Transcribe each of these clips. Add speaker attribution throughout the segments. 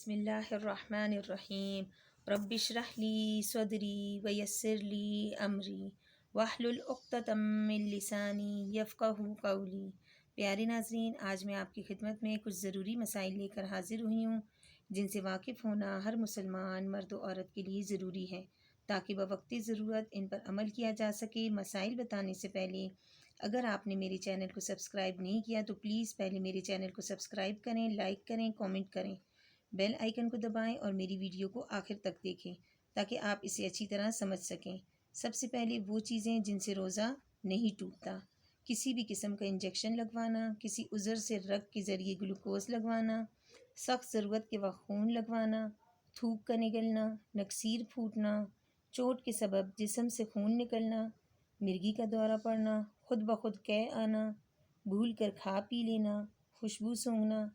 Speaker 1: بسم اللہ الرحمن الرحیم رب اشرح لی صدری ویسر لی امری واحلل عقدۃ من لسانی یفقہوا قولی۔ پیارے ناظرین، آج میں آپ کی خدمت میں کچھ ضروری مسائل لے کر حاضر ہوئی ہوں جن سے واقف ہونا ہر مسلمان مرد و عورت کے لیے ضروری ہے تاکہ بوقت ضرورت ان پر عمل کیا جا سکے۔ مسائل بتانے سے پہلے اگر آپ نے میرے چینل کو سبسکرائب نہیں کیا تو پلیز پہلے میرے چینل کو سبسکرائب کریں، لائک کریں، کامنٹ کریں، بیل آئیکن کو دبائیں اور میری ویڈیو کو آخر تک دیکھیں تاکہ آپ اسے اچھی طرح سمجھ سکیں۔ سب سے پہلے وہ چیزیں جن سے روزہ نہیں ٹوٹتا: کسی بھی قسم کا انجیکشن لگوانا، کسی عذر سے رگ کے ذریعے گلوکوز لگوانا، سخت ضرورت کے وقت خون لگوانا، تھوک کا نگلنا، نکسیر پھوٹنا، چوٹ کے سبب جسم سے خون نکلنا، مرگی کا دورہ پڑنا، خود بخود قے آنا، بھول کر کھا پی لینا، خوشبو سونگھنا،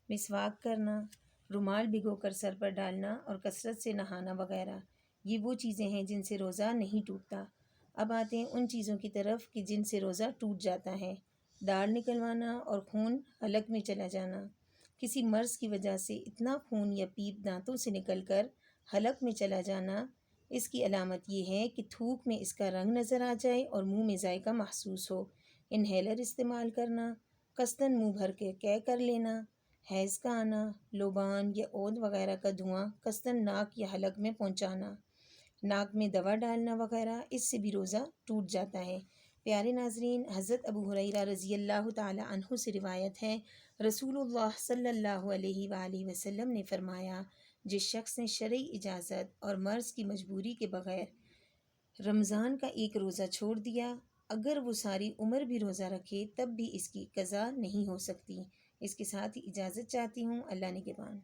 Speaker 1: مسواک کرنا، رومال بھگو کر سر پر ڈالنا اور کثرت سے نہانا وغیرہ، یہ وہ چیزیں ہیں جن سے روزہ نہیں ٹوٹتا۔ اب آتے ہیں ان چیزوں کی طرف کہ جن سے روزہ ٹوٹ جاتا ہے: داڑھ نکلوانا اور خون حلق میں چلا جانا۔ کسی مرض کی وجہ سے اتنا خون یا پیپ دانتوں سے نکل کر حلق میں چلا جانا، اس کی علامت یہ ہے کہ تھوک میں اس کا رنگ نظر آ جائے اور منہ میں ذائقہ محسوس ہو۔ انہیلر استعمال کرنا، قصداً منہ بھر کے قے کر لینا، حیض کا آنا، لوبان یا عود وغیرہ کا دھواں قصداً ناک یا حلق میں پہنچانا، ناک میں دوا ڈالنا وغیرہ، اس سے بھی روزہ ٹوٹ جاتا ہے۔ پیارے ناظرین، حضرت ابو ہریرہ رضی اللہ تعالی عنہ سے روایت ہے، رسول اللہ صلی اللہ علیہ وآلہ وسلم نے فرمایا، جس شخص نے شرعی اجازت اور مرض کی مجبوری کے بغیر رمضان کا ایک روزہ چھوڑ دیا، اگر وہ ساری عمر بھی روزہ رکھے تب بھی اس کی قضا نہیں ہو سکتی۔ اس کے ساتھ ہی اجازت چاہتی ہوں۔ اللہ نگہبان۔